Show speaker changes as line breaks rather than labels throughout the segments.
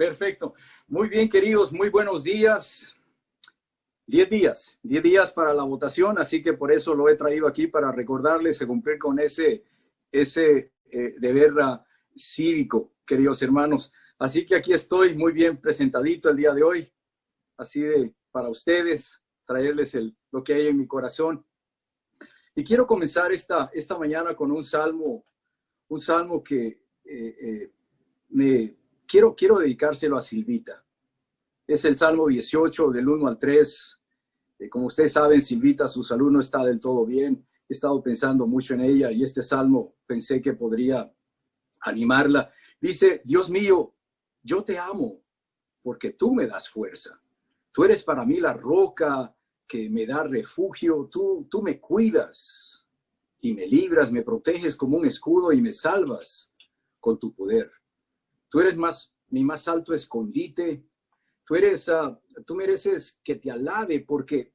Perfecto. Muy bien, queridos, muy buenos días. 10 días para la votación, así que por eso lo he traído aquí para recordarles y cumplir con ese deber cívico, queridos hermanos. Así que aquí estoy muy bien presentadito el día de hoy, así de para ustedes, traerles lo que hay en mi corazón. Y quiero comenzar esta mañana con un salmo que quiero dedicárselo a Silvita. Es el Salmo 18, del 1 al 3. Como ustedes saben, Silvita, su salud no está del todo bien. He estado pensando mucho en ella y este salmo pensé que podría animarla. Dice: Dios mío, yo te amo porque tú me das fuerza. Tú eres para mí la roca que me da refugio. Tú me cuidas y me libras, me proteges como un escudo y me salvas con tu poder. Tú eres mi más alto escondite. Tú mereces que te alabe porque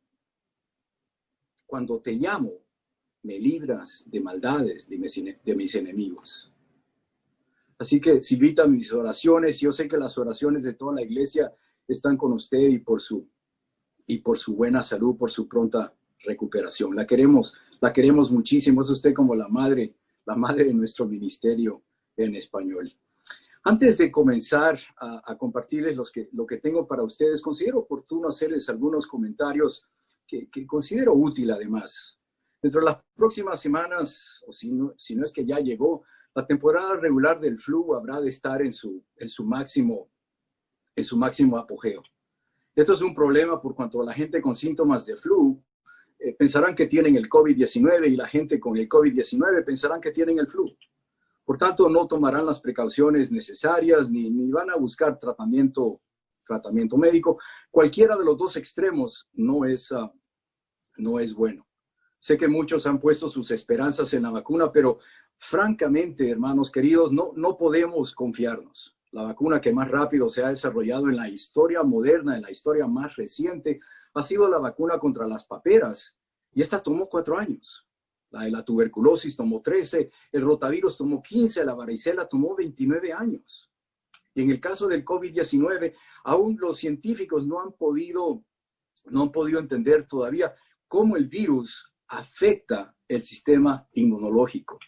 cuando te llamo, me libras de maldades de mis enemigos. Así que, Silvita, mis oraciones, yo sé que las oraciones de toda la iglesia están con usted y por su buena salud, por su pronta recuperación. La queremos muchísimo. Es usted como la madre de nuestro ministerio en español. Antes de comenzar a compartirles lo que tengo para ustedes, considero oportuno hacerles algunos comentarios que considero útil además. Dentro de las próximas semanas, o si no es que ya llegó, la temporada regular del flu habrá de estar en su máximo apogeo. Esto es un problema por cuanto la gente con síntomas de flu pensarán que tienen el COVID-19 y la gente con el COVID-19 pensarán que tienen el flu. Por tanto, no tomarán las precauciones necesarias ni van a buscar tratamiento médico. Cualquiera de los dos extremos no es bueno. Sé que muchos han puesto sus esperanzas en la vacuna, pero francamente, hermanos queridos, no podemos confiarnos. La vacuna que más rápido se ha desarrollado en la historia moderna, en la historia más reciente, ha sido la vacuna contra las paperas. Y esta tomó 4 años. La de la tuberculosis tomó 13, el rotavirus tomó 15, la varicela tomó 29 años. Y en el caso del COVID-19, aún los científicos no han podido entender todavía cómo el virus afecta el sistema inmunológico.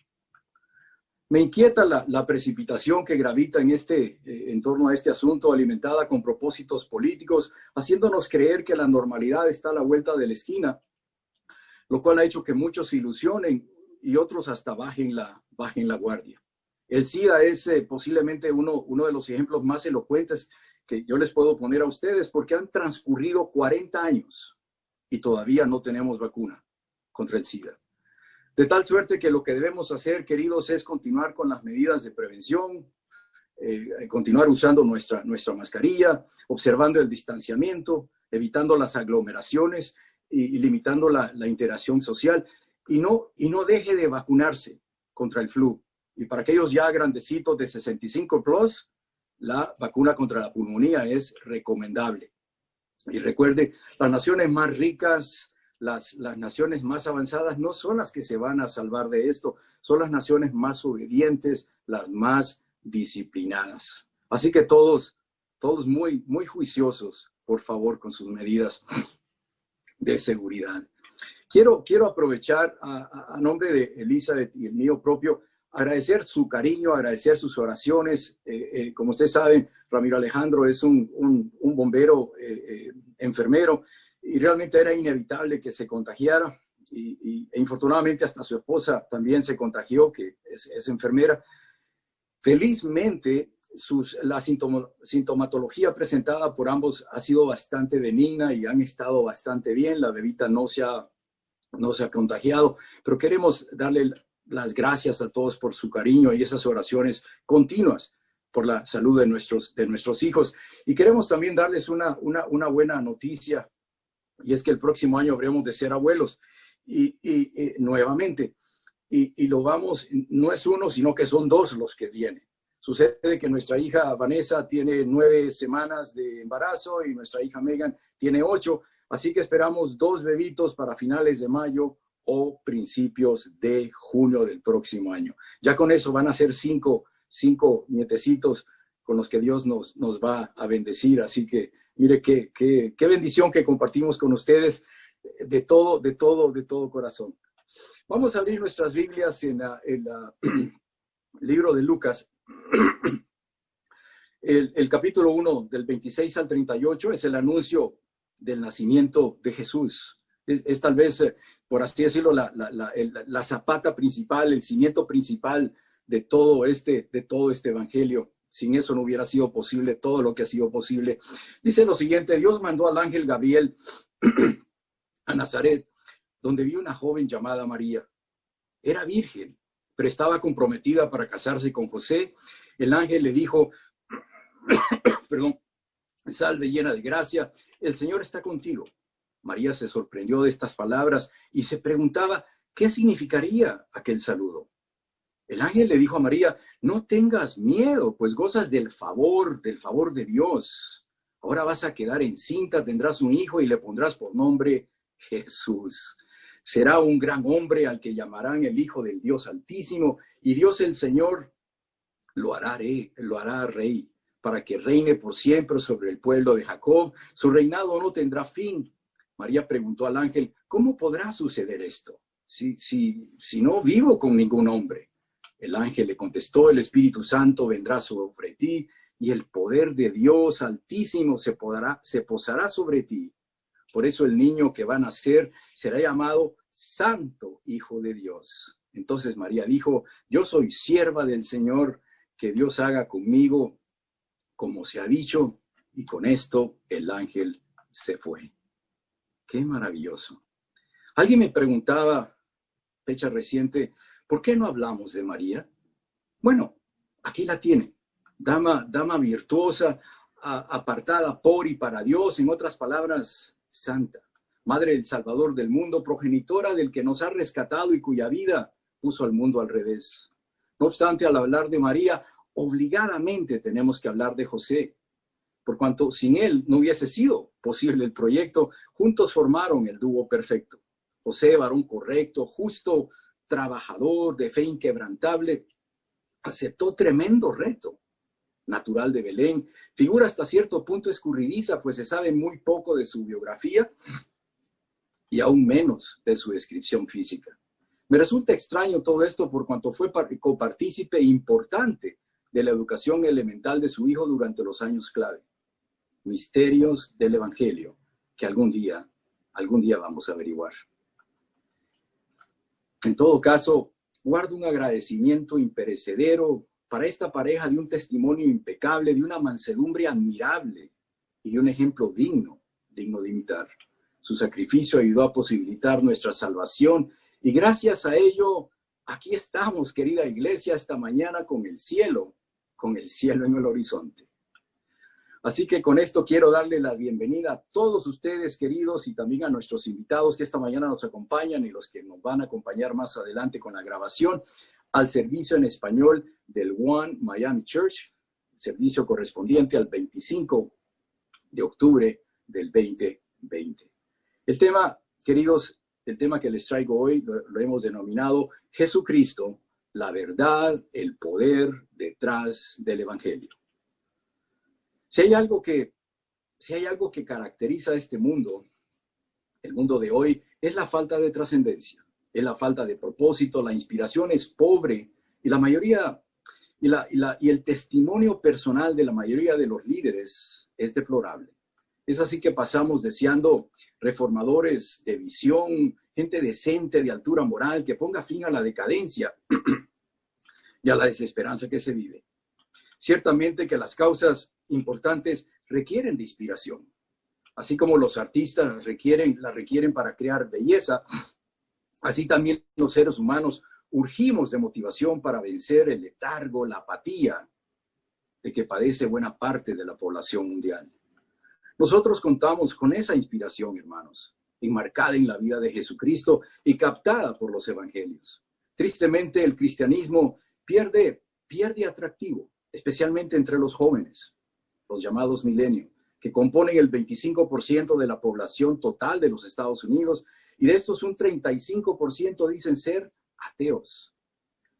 Me inquieta la precipitación que gravita en torno a este asunto, alimentada con propósitos políticos, haciéndonos creer que la normalidad está a la vuelta de la esquina, lo cual ha hecho que muchos se ilusionen y otros hasta bajen la guardia. El SIDA es posiblemente uno de los ejemplos más elocuentes que yo les puedo poner a ustedes, porque han transcurrido 40 años y todavía no tenemos vacuna contra el SIDA. De tal suerte que lo que debemos hacer, queridos, es continuar con las medidas de prevención, continuar usando nuestra mascarilla, observando el distanciamiento, evitando las aglomeraciones y limitando la interacción social, y no deje de vacunarse contra el flu. Y para aquellos ya grandecitos de 65 plus, la vacuna contra la pulmonía es recomendable. Y recuerde, las naciones más ricas, las naciones más avanzadas no son las que se van a salvar de esto, son las naciones más obedientes, las más disciplinadas. Así que todos muy, muy juiciosos, por favor, con sus medidas de seguridad. Quiero aprovechar a nombre de Elizabeth y el mío propio, agradecer su cariño, agradecer sus oraciones. Como ustedes saben, Ramiro Alejandro es un bombero enfermero y realmente era inevitable que se contagiara e infortunadamente hasta su esposa también se contagió, que es enfermera. Felizmente, la sintomatología presentada por ambos ha sido bastante benigna y han estado bastante bien. La bebita no se ha contagiado, pero queremos darle las gracias a todos por su cariño y esas oraciones continuas por la salud de nuestros hijos. Y queremos también darles una buena noticia, y es que el próximo año habremos de ser abuelos y nuevamente. Y no es uno, sino que son 2 los que vienen. Sucede que nuestra hija Vanessa tiene 9 semanas de embarazo y nuestra hija Megan tiene 8. Así que esperamos 2 bebitos para finales de mayo o principios de junio del próximo año. Ya con eso van a ser 5 nietecitos con los que Dios nos va a bendecir. Así que mire qué bendición que compartimos con ustedes de todo corazón. Vamos a abrir nuestras Biblias en el libro de Lucas. El capítulo 1, del 26 al 38, es el anuncio del nacimiento de Jesús. Es tal vez, por así decirlo, la zapata principal, el cimiento principal de todo este evangelio. Sin eso no hubiera sido posible todo lo que ha sido posible. Dice lo siguiente: Dios mandó al ángel Gabriel a Nazaret, donde vio una joven llamada María. Era virgen, pero estaba comprometida para casarse con José. El ángel le dijo, perdón, salve llena de gracia, el Señor está contigo. María se sorprendió de estas palabras y se preguntaba qué significaría aquel saludo. El ángel le dijo a María, no tengas miedo, pues gozas del favor de Dios. Ahora vas a quedar encinta, tendrás un hijo y le pondrás por nombre Jesús. Será un gran hombre al que llamarán el Hijo del Dios Altísimo, y Dios el Señor lo hará rey, para que reine por siempre sobre el pueblo de Jacob. Su reinado no tendrá fin. María preguntó al ángel, ¿cómo podrá suceder esto? Si no vivo con ningún hombre. El ángel le contestó, el Espíritu Santo vendrá sobre ti, y el poder de Dios Altísimo se posará sobre ti. Por eso el niño que va a nacer será llamado Santo Hijo de Dios. Entonces María dijo, yo soy sierva del Señor, que Dios haga conmigo como se ha dicho. Y con esto el ángel se fue. ¡Qué maravilloso! Alguien me preguntaba, fecha reciente, ¿por qué no hablamos de María? Bueno, aquí la tiene. Dama virtuosa, apartada por y para Dios, en otras palabras, santa, madre del Salvador del mundo, progenitora del que nos ha rescatado y cuya vida puso al mundo al revés. No obstante, al hablar de María, obligadamente tenemos que hablar de José, por cuanto sin él no hubiese sido posible el proyecto. Juntos formaron el dúo perfecto. José, varón correcto, justo, trabajador, de fe inquebrantable, aceptó tremendo reto. Natural de Belén, figura hasta cierto punto escurridiza, pues se sabe muy poco de su biografía y aún menos de su descripción física. Me resulta extraño todo esto por cuanto fue copartícipe importante de la educación elemental de su hijo durante los años clave. Misterios del Evangelio que algún día vamos a averiguar. En todo caso, guardo un agradecimiento imperecedero para esta pareja de un testimonio impecable, de una mansedumbre admirable y de un ejemplo digno de imitar. Su sacrificio ayudó a posibilitar nuestra salvación y gracias a ello, aquí estamos, querida iglesia, esta mañana con el cielo en el horizonte. Así que con esto quiero darle la bienvenida a todos ustedes, queridos, y también a nuestros invitados que esta mañana nos acompañan y los que nos van a acompañar más adelante con la grabación, al servicio en español del One Miami Church, servicio correspondiente al 25 de octubre del 2020. El tema, queridos, el tema que les traigo hoy lo hemos denominado Jesucristo, la verdad, el poder detrás del Evangelio. Si hay algo que caracteriza a este mundo, el mundo de hoy, es la falta de trascendencia, es la falta de propósito, la inspiración es pobre y la mayoría y el testimonio personal de la mayoría de los líderes es deplorable. Es así que pasamos deseando reformadores de visión, gente decente, de altura moral, que ponga fin a la decadencia y a la desesperanza que se vive. Ciertamente que las causas importantes requieren de inspiración. Así como los artistas la requieren para crear belleza, así también los seres humanos urgimos de motivación para vencer el letargo, la apatía de que padece buena parte de la población mundial. Nosotros contamos con esa inspiración, hermanos, enmarcada en la vida de Jesucristo y captada por los evangelios. Tristemente, el cristianismo pierde atractivo, especialmente entre los jóvenes, los llamados milenios, que componen el 25% de la población total de los Estados Unidos, y de estos un 35% dicen ser ateos.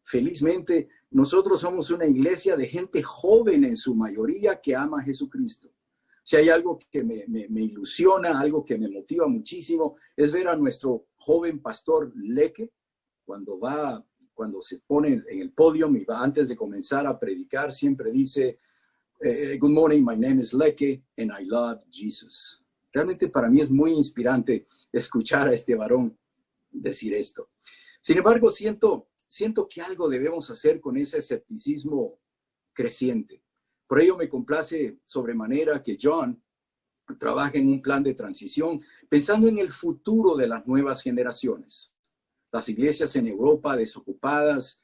Felizmente, Nosotros somos una iglesia de gente joven en su mayoría que ama a Jesucristo. Si hay algo que me ilusiona, algo que me motiva muchísimo, es ver a nuestro joven pastor Leque cuando se pone en el podio y va antes de comenzar a predicar, siempre dice, good morning, my name is Leque and I love Jesus. Realmente para mí es muy inspirante escuchar a este varón decir esto. Sin embargo, siento que algo debemos hacer con ese escepticismo creciente. Por ello me complace sobremanera que John trabaje en un plan de transición pensando en el futuro de las nuevas generaciones. Las iglesias en Europa desocupadas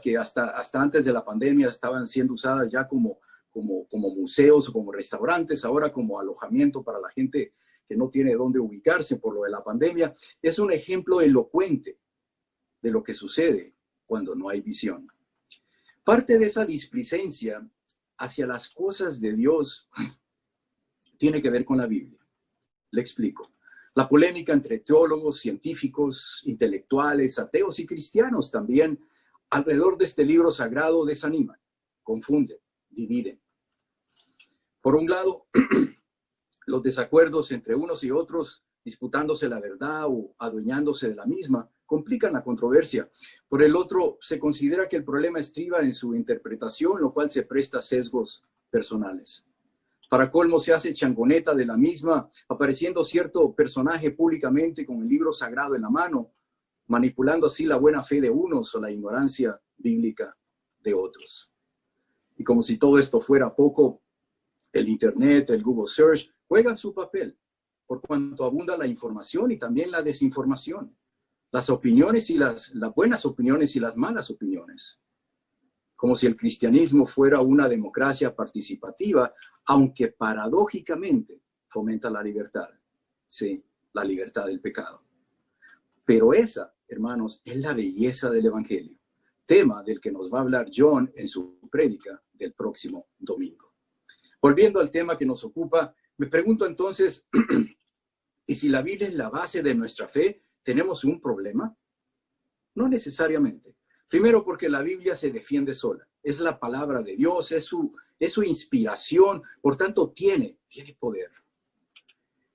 que hasta antes de la pandemia estaban siendo usadas ya como museos o como restaurantes, ahora como alojamiento para la gente que no tiene dónde ubicarse por lo de la pandemia, es un ejemplo elocuente de lo que sucede cuando no hay visión. Parte de esa displicencia hacia las cosas de Dios tiene que ver con la Biblia. Le explico. La polémica entre teólogos, científicos, intelectuales, ateos y cristianos también alrededor de este libro sagrado desaniman, confunden, dividen. Por un lado, los desacuerdos entre unos y otros, disputándose la verdad o adueñándose de la misma, complican la controversia. Por el otro, se considera que el problema estriba en su interpretación, lo cual se presta a sesgos personales. Para colmo, se hace changoneta de la misma, apareciendo cierto personaje públicamente con el libro sagrado en la mano, manipulando así la buena fe de unos o la ignorancia bíblica de otros. Y como si todo esto fuera poco, el Internet, el Google Search, juegan su papel, por cuanto abunda la información y también la desinformación, las opiniones y las buenas opiniones y las malas opiniones. Como si el cristianismo fuera una democracia participativa, aunque paradójicamente fomenta la libertad. Sí, la libertad del pecado. Pero esa, hermanos, es la belleza del Evangelio, tema del que nos va a hablar John en su prédica del próximo domingo. Volviendo al tema que nos ocupa, me pregunto entonces, ¿y si la Biblia es la base de nuestra fe, tenemos un problema? No necesariamente. Primero, porque la Biblia se defiende sola. Es la palabra de Dios, es su inspiración, por tanto tiene poder.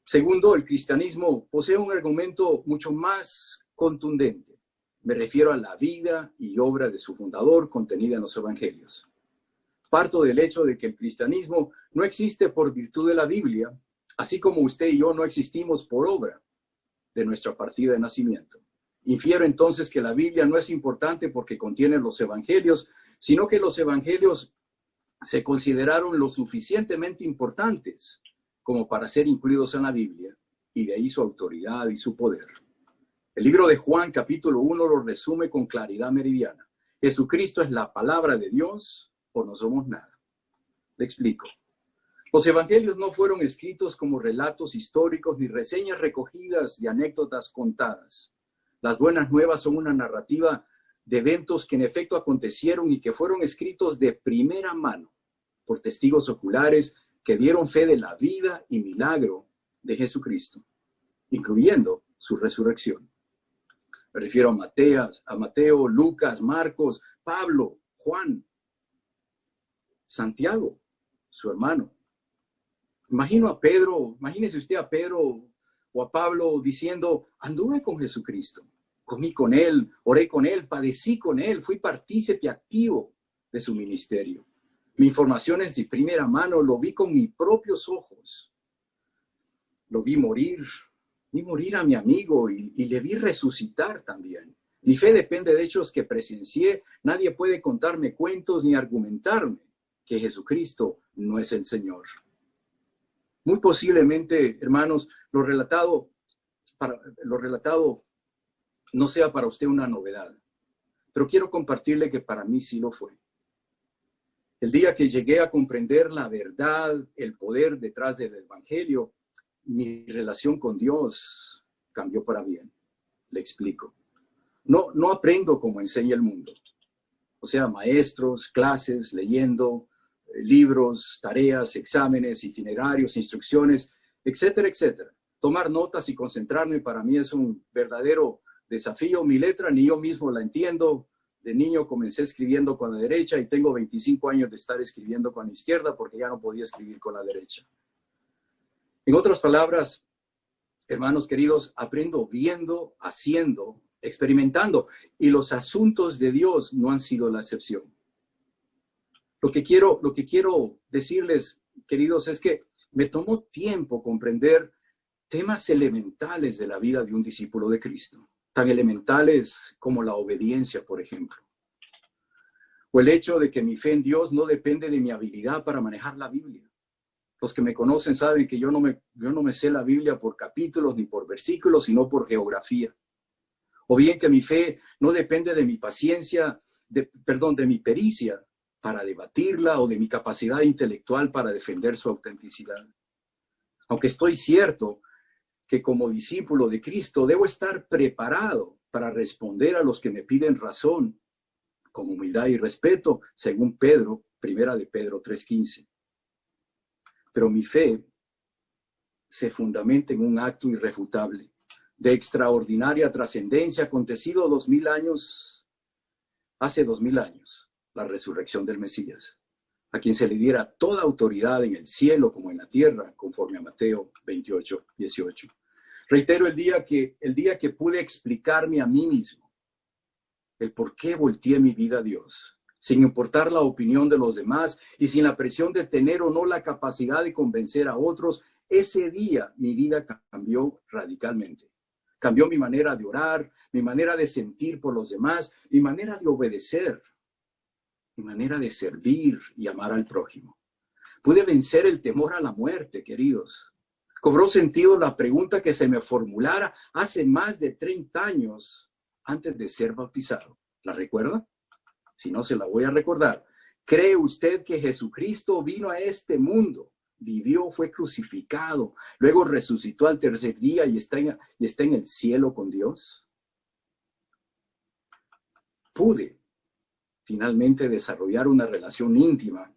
Segundo, el cristianismo posee un argumento mucho más contundente. Me refiero a la vida y obra de su fundador contenida en los evangelios. Parto del hecho de que el cristianismo no existe por virtud de la Biblia, así como usted y yo no existimos por obra de nuestra partida de nacimiento. Infiero entonces que la Biblia no es importante porque contiene los evangelios, sino que los evangelios se consideraron lo suficientemente importantes como para ser incluidos en la Biblia, y de ahí su autoridad y su poder. El libro de Juan, capítulo 1, lo resume con claridad meridiana. Jesucristo es la palabra de Dios o no somos nada. Le explico. Los evangelios no fueron escritos como relatos históricos ni reseñas recogidas de anécdotas contadas. Las buenas nuevas son una narrativa de eventos que en efecto acontecieron y que fueron escritos de primera mano por testigos oculares que dieron fe de la vida y milagro de Jesucristo, incluyendo su resurrección. Me refiero a Mateo, Lucas, Marcos, Pablo, Juan, Santiago, su hermano. Imagínese usted a Pedro o a Pablo diciendo, anduve con Jesucristo, comí con él, oré con él, padecí con él, fui partícipe activo de su ministerio. Mi información es de primera mano, lo vi con mis propios ojos. Lo vi morir a mi amigo y le vi resucitar también. Mi fe depende de hechos que presencié. Nadie puede contarme cuentos ni argumentarme que Jesucristo no es el Señor. Muy posiblemente, hermanos, lo relatado no sea para usted una novedad, pero quiero compartirle que para mí sí lo fue. El día que llegué a comprender la verdad, el poder detrás del Evangelio, mi relación con Dios cambió para bien. Le explico. No aprendo como enseña el mundo. O sea, maestros, clases, leyendo, libros, tareas, exámenes, itinerarios, instrucciones, etcétera, etcétera. Tomar notas y concentrarme para mí es un verdadero desafío. Mi letra ni yo mismo la entiendo. De niño comencé escribiendo con la derecha y tengo 25 años de estar escribiendo con la izquierda porque ya no podía escribir con la derecha. En otras palabras, hermanos queridos, aprendo viendo, haciendo, experimentando, y los asuntos de Dios no han sido la excepción. Lo que quiero decirles, queridos, es que me tomó tiempo comprender temas elementales de la vida de un discípulo de Cristo, tan elementales como la obediencia, por ejemplo, o el hecho de que mi fe en Dios no depende de mi habilidad para manejar la Biblia. Los que me conocen saben que yo no me sé la Biblia por capítulos ni por versículos, sino por geografía. O bien que mi fe no depende de mi paciencia, de mi pericia para debatirla o de mi capacidad intelectual para defender su autenticidad. Aunque estoy cierto que como discípulo de Cristo debo estar preparado para responder a los que me piden razón con humildad y respeto, según Pedro, primera de Pedro 3:15. Pero mi fe se fundamenta en un acto irrefutable, de extraordinaria trascendencia, acontecido hace 2000 años, la resurrección del Mesías, a quien se le diera toda autoridad en el cielo como en la tierra, conforme a Mateo 28:18. Reitero, el día que pude explicarme a mí mismo el por qué volteé mi vida a Dios, sin importar la opinión de los demás y sin la presión de tener o no la capacidad de convencer a otros, ese día mi vida cambió radicalmente. Cambió mi manera de orar, mi manera de sentir por los demás, mi manera de obedecer, mi manera de servir y amar al prójimo. Pude vencer el temor a la muerte, queridos. Cobró sentido la pregunta que se me formulara hace más de 30 años antes de ser bautizado. ¿La recuerda? Si no, se la voy a recordar. ¿Cree usted que Jesucristo vino a este mundo, vivió, fue crucificado, luego resucitó al tercer día y está en el cielo con Dios? Pude finalmente desarrollar una relación íntima,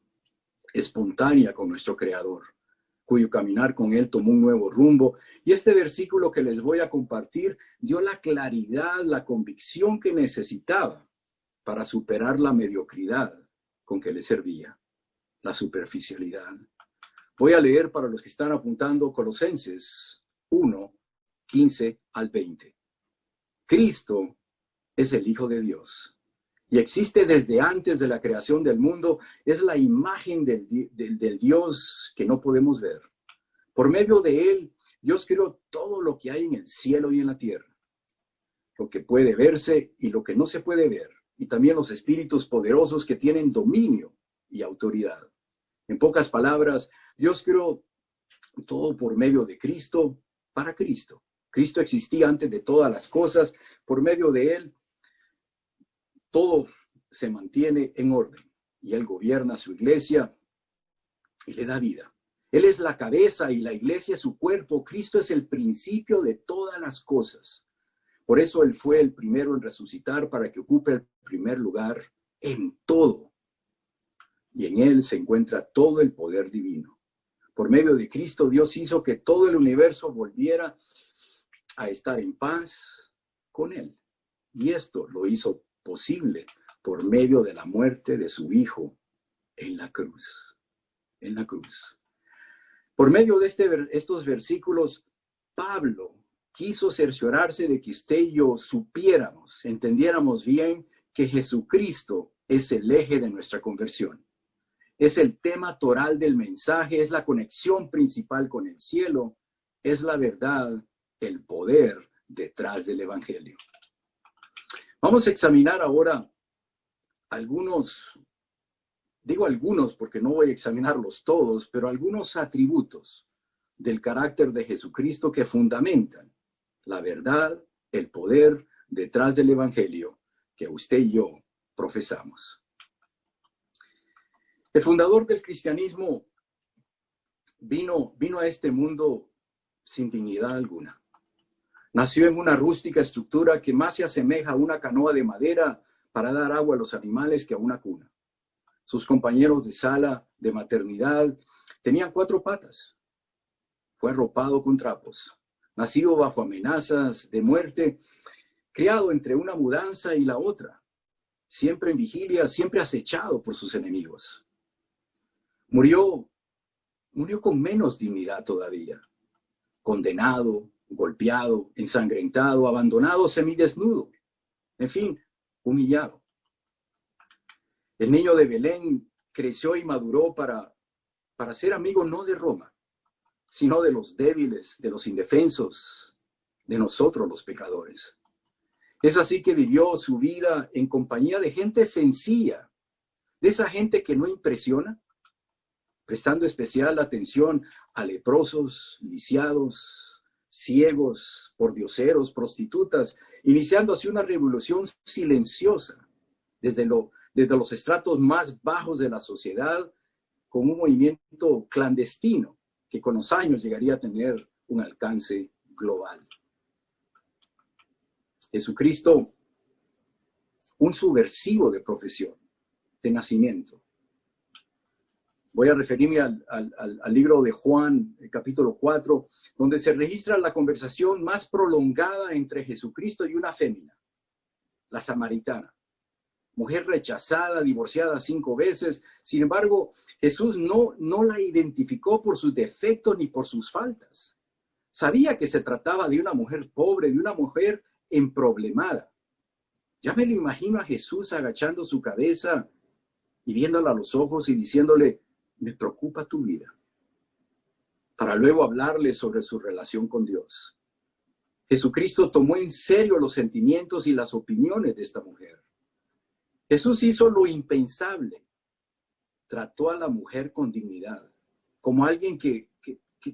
espontánea con nuestro Creador, cuyo caminar con Él tomó un nuevo rumbo. Y este versículo que les voy a compartir dio la claridad, la convicción que necesitaba para superar la mediocridad con que le servía, la superficialidad. Voy a leer para los que están apuntando Colosenses 1:15 al 20. Cristo es el Hijo de Dios y existe desde antes de la creación del mundo. Es la imagen del Dios que no podemos ver. Por medio de Él, Dios creó todo lo que hay en el cielo y en la tierra, lo que puede verse y lo que no se puede ver, y también los espíritus poderosos que tienen dominio y autoridad. En pocas palabras, Dios creó todo por medio de Cristo, para Cristo. Cristo existía antes de todas las cosas. Por medio de Él, todo se mantiene en orden. Y Él gobierna su iglesia y le da vida. Él es la cabeza y la iglesia es su cuerpo. Cristo es el principio de todas las cosas. Por eso Él fue el primero en resucitar, para que ocupe el primer lugar en todo. Y en Él se encuentra todo el poder divino. Por medio de Cristo, Dios hizo que todo el universo volviera a estar en paz con Él. Y esto lo hizo posible por medio de la muerte de su Hijo en la cruz. En la cruz. Por medio de estos versículos, Pablo quiso cerciorarse de que usted y yo supiéramos, entendiéramos bien que Jesucristo es el eje de nuestra conversión. Es el tema toral del mensaje, es la conexión principal con el cielo, es la verdad, el poder detrás del evangelio. Vamos a examinar ahora digo algunos porque no voy a examinarlos todos, pero algunos atributos del carácter de Jesucristo que fundamentan la verdad, el poder detrás del evangelio que usted y yo profesamos. El fundador del cristianismo vino a este mundo sin dignidad alguna. Nació en una rústica estructura que más se asemeja a una canoa de madera para dar agua a los animales que a una cuna. Sus compañeros de sala de maternidad tenían 4 patas. Fue arropado con trapos, nacido bajo amenazas de muerte, criado entre una mudanza y la otra. siempre en vigilia, siempre acechado por sus enemigos. Murió con menos dignidad todavía, condenado, golpeado, ensangrentado, abandonado, semidesnudo, en fin, humillado. El niño de Belén creció y maduró para ser amigo no de Roma, sino de los débiles, de los indefensos, de nosotros los pecadores. Es así que vivió su vida en compañía de gente sencilla, de esa gente que no impresiona, prestando especial atención a leprosos, lisiados, ciegos, pordioseros, prostitutas, iniciando así una revolución silenciosa desde los estratos más bajos de la sociedad, con un movimiento clandestino que con los años llegaría a tener un alcance global. Jesucristo, un subversivo de profesión, de nacimiento. Voy a referirme al libro de Juan, el capítulo 4, donde se registra la conversación más prolongada entre Jesucristo y una fémina, la samaritana. Mujer rechazada, divorciada 5 veces. Sin embargo, Jesús no la identificó por sus defectos ni por sus faltas. Sabía que se trataba de una mujer pobre, de una mujer emproblemada. Ya me lo imagino a Jesús agachando su cabeza y viéndola a los ojos y diciéndole, me preocupa tu vida, para luego hablarle sobre su relación con Dios. Jesucristo tomó en serio los sentimientos y las opiniones de esta mujer. Jesús hizo lo impensable. Trató a la mujer con dignidad, como alguien que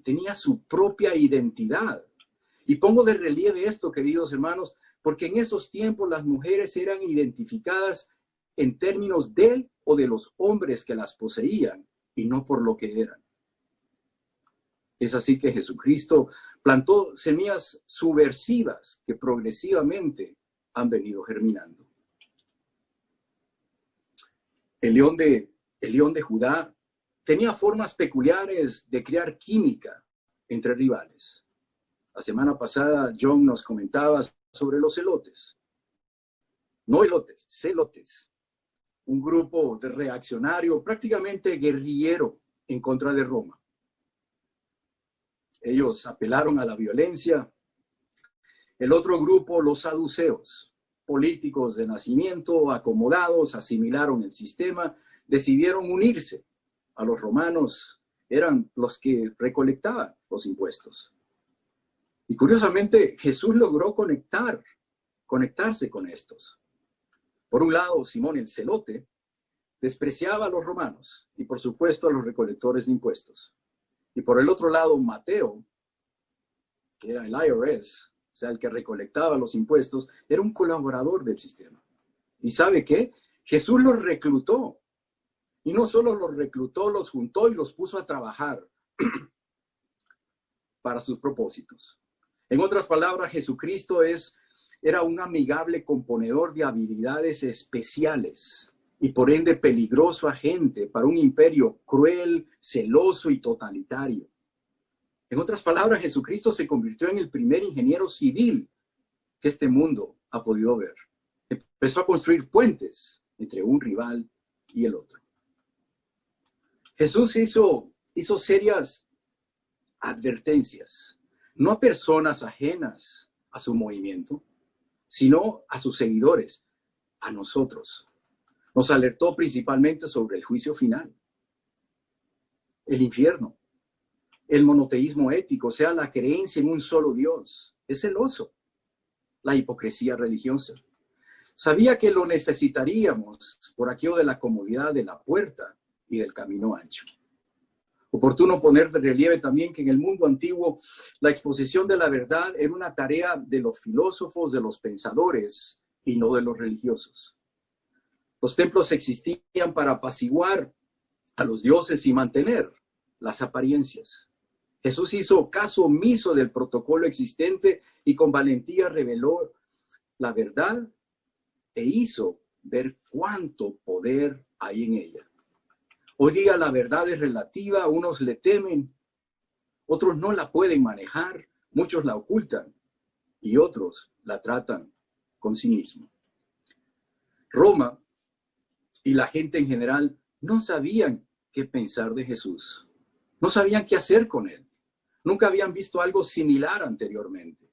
tenía su propia identidad. Y pongo de relieve esto, queridos hermanos, porque en esos tiempos las mujeres eran identificadas en términos de él o de los hombres que las poseían y no por lo que eran. Es así que Jesucristo plantó semillas subversivas que progresivamente han venido germinando. El león de Judá tenía formas peculiares de crear química entre rivales. La semana pasada John nos comentaba sobre los celotes. No elotes, celotes. Un grupo de reaccionario prácticamente guerrillero en contra de Roma. Ellos apelaron a la violencia. El otro grupo, los saduceos, políticos de nacimiento, acomodados, asimilaron el sistema, decidieron unirse a los romanos. Eran los que recolectaban los impuestos. Y curiosamente, Jesús logró conectarse con estos. Por un lado, Simón el celote despreciaba a los romanos y por supuesto a los recolectores de impuestos. Y por el otro lado, Mateo, que era el IRS, o sea, el que recolectaba los impuestos, era un colaborador del sistema. ¿Y sabe qué? Jesús los reclutó. Y no solo los reclutó, los juntó y los puso a trabajar para sus propósitos. En otras palabras, Jesucristo era un amigable componedor de habilidades especiales y por ende peligroso agente para un imperio cruel, celoso y totalitario. En otras palabras, Jesucristo se convirtió en el primer ingeniero civil que este mundo ha podido ver. Empezó a construir puentes entre un rival y el otro. Jesús hizo serias advertencias, no a personas ajenas a su movimiento, sino a sus seguidores, a nosotros. Nos alertó principalmente sobre el juicio final, el infierno, el monoteísmo ético, o sea, la creencia en un solo Dios. Es celoso, la hipocresía religiosa. Sabía que lo necesitaríamos por aquello de la comodidad de la puerta y del camino ancho. Oportuno poner de relieve también que en el mundo antiguo la exposición de la verdad era una tarea de los filósofos, de los pensadores y no de los religiosos. Los templos existían para apaciguar a los dioses y mantener las apariencias. Jesús hizo caso omiso del protocolo existente y con valentía reveló la verdad e hizo ver cuánto poder hay en ella. Hoy día la verdad es relativa, unos le temen, otros no la pueden manejar, muchos la ocultan y otros la tratan con cinismo. Roma y la gente en general no sabían qué pensar de Jesús. No sabían qué hacer con él. Nunca habían visto algo similar anteriormente.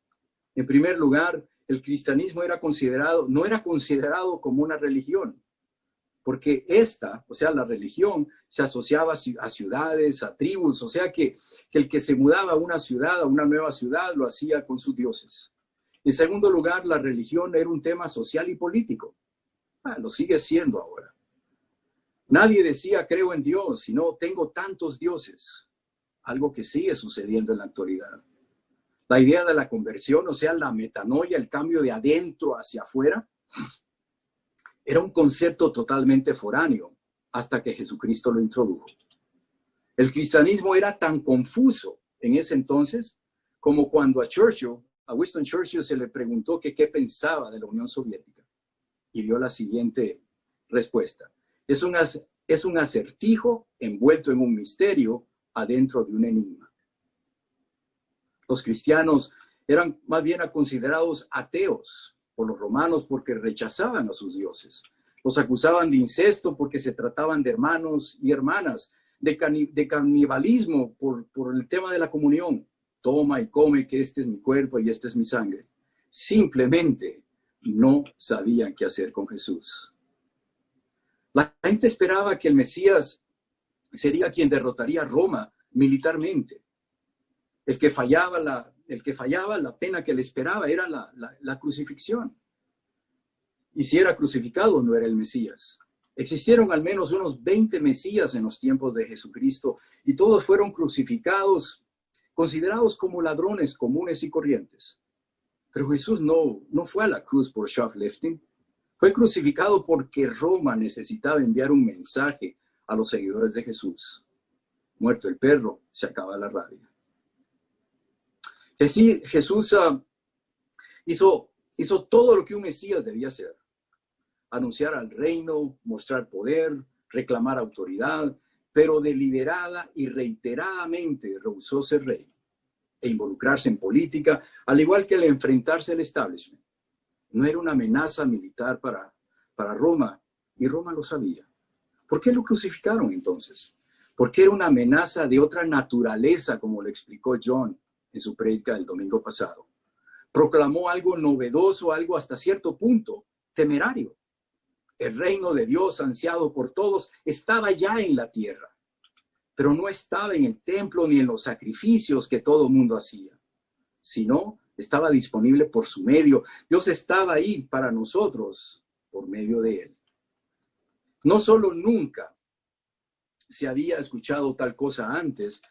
En primer lugar, el cristianismo no era considerado como una religión, porque la religión, se asociaba a ciudades, a tribus, o sea que el que se mudaba a una ciudad, a una nueva ciudad, lo hacía con sus dioses. En segundo lugar, la religión era un tema social y político. Lo sigue siendo ahora. Nadie decía creo en Dios, sino tengo tantos dioses, algo que sigue sucediendo en la actualidad. La idea de la conversión, o sea, la metanoia, el cambio de adentro hacia afuera, era un concepto totalmente foráneo hasta que Jesucristo lo introdujo. El cristianismo era tan confuso en ese entonces como cuando a Winston Churchill se le preguntó que qué pensaba de la Unión Soviética y dio la siguiente respuesta. Es un acertijo envuelto en un misterio adentro de un enigma. Los cristianos eran más bien considerados ateos por los romanos porque rechazaban a sus dioses. Los acusaban de incesto porque se trataban de hermanos y hermanas, de canibalismo por el tema de la comunión. Toma y come, que este es mi cuerpo y esta es mi sangre. Simplemente no sabían qué hacer con Jesús. La gente esperaba que el Mesías sería quien derrotaría a Roma militarmente. El que fallaba, la pena que le esperaba era la crucifixión. Y si era crucificado, no era el Mesías. Existieron al menos unos 20 Mesías en los tiempos de Jesucristo y todos fueron crucificados, considerados como ladrones comunes y corrientes. Pero Jesús no fue a la cruz por shoplifting. Fue crucificado porque Roma necesitaba enviar un mensaje a los seguidores de Jesús. Muerto el perro, se acaba la rabia. Jesús hizo todo lo que un Mesías debía hacer. Anunciar al reino, mostrar poder, reclamar autoridad, pero deliberada y reiteradamente rehusó ser rey e involucrarse en política, al igual que el enfrentarse al establishment. No era una amenaza militar para Roma, y Roma lo sabía. ¿Por qué lo crucificaron entonces? Porque era una amenaza de otra naturaleza, como lo explicó John en su prédica del domingo pasado. Proclamó algo novedoso, algo hasta cierto punto temerario. El reino de Dios, ansiado por todos, estaba ya en la tierra, pero no estaba en el templo ni en los sacrificios que todo mundo hacía, sino estaba disponible por su medio. Dios estaba ahí para nosotros por medio de él. No solo nunca se había escuchado tal cosa antes,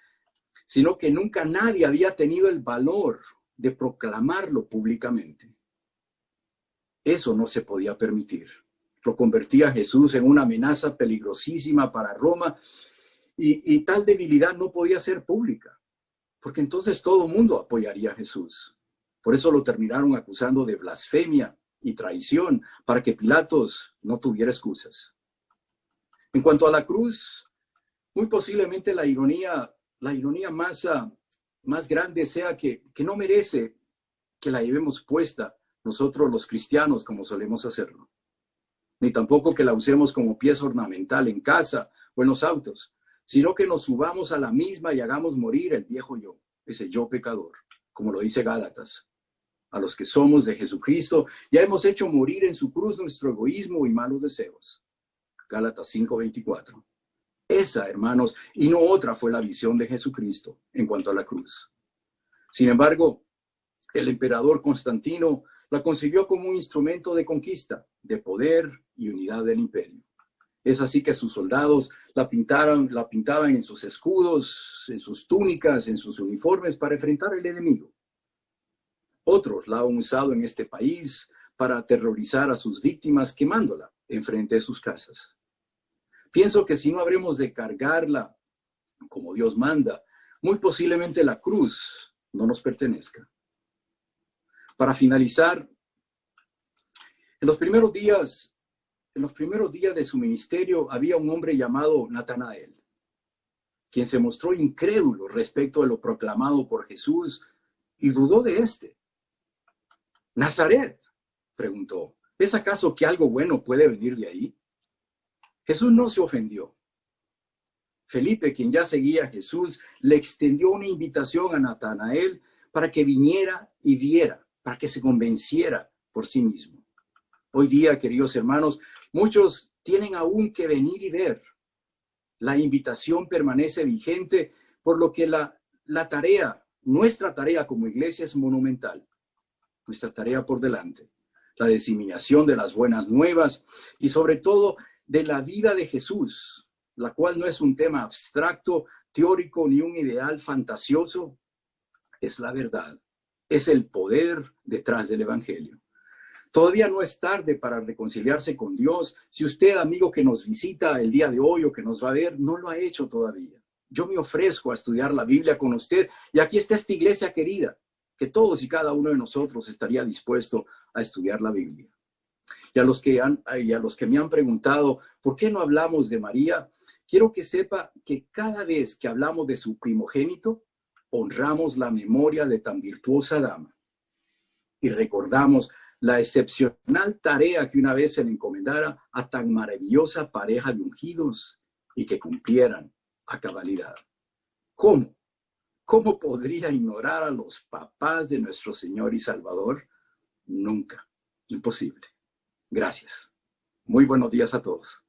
sino que nunca nadie había tenido el valor de proclamarlo públicamente. Eso no se podía permitir. Lo convertía a Jesús en una amenaza peligrosísima para Roma y tal debilidad no podía ser pública, porque entonces todo el mundo apoyaría a Jesús. Por eso lo terminaron acusando de blasfemia y traición para que Pilatos no tuviera excusas. En cuanto a la cruz, muy posiblemente la ironía más grande sea que no merece que la llevemos puesta nosotros los cristianos como solemos hacerlo. Ni tampoco que la usemos como pieza ornamental en casa o en los autos, sino que nos subamos a la misma y hagamos morir el viejo yo, ese yo pecador, como lo dice Gálatas. A los que somos de Jesucristo, ya hemos hecho morir en su cruz nuestro egoísmo y malos deseos. Gálatas 5:24. Esa, hermanos, y no otra fue la visión de Jesucristo en cuanto a la cruz. Sin embargo, el emperador Constantino la concibió como un instrumento de conquista, de poder y unidad del imperio. Es así que sus soldados la pintaban en sus escudos, en sus túnicas, en sus uniformes para enfrentar al enemigo. Otros la han usado en este país para aterrorizar a sus víctimas quemándola enfrente de sus casas. Pienso que si no habremos de cargarla como Dios manda, muy posiblemente la cruz no nos pertenezca. Para finalizar, en los primeros días de su ministerio había un hombre llamado Natanael, quien se mostró incrédulo respecto a lo proclamado por Jesús y dudó de éste. ¿Nazaret?, preguntó. ¿Es acaso que algo bueno puede venir de ahí? Jesús no se ofendió. Felipe, quien ya seguía a Jesús, le extendió una invitación a Natanael para que viniera y viera, para que se convenciera por sí mismo. Hoy día, queridos hermanos, muchos tienen aún que venir y ver. La invitación permanece vigente, por lo que la tarea, nuestra tarea como iglesia es monumental. Nuestra tarea por delante. La diseminación de las buenas nuevas y sobre todo de la vida de Jesús, la cual no es un tema abstracto, teórico ni un ideal fantasioso, es la verdad, es el poder detrás del Evangelio. Todavía no es tarde para reconciliarse con Dios. Si usted, amigo que nos visita el día de hoy o que nos va a ver, no lo ha hecho todavía, yo me ofrezco a estudiar la Biblia con usted. Y aquí está esta iglesia querida, que todos y cada uno de nosotros estaría dispuesto a estudiar la Biblia. Y a los que me han preguntado, ¿por qué no hablamos de María? Quiero que sepa que cada vez que hablamos de su primogénito, honramos la memoria de tan virtuosa dama y recordamos la excepcional tarea que una vez se le encomendara a tan maravillosa pareja de ungidos y que cumplieran a cabalidad. ¿Cómo? ¿Cómo podría ignorar a los papás de nuestro Señor y Salvador? Nunca. Imposible. Gracias. Muy buenos días a todos.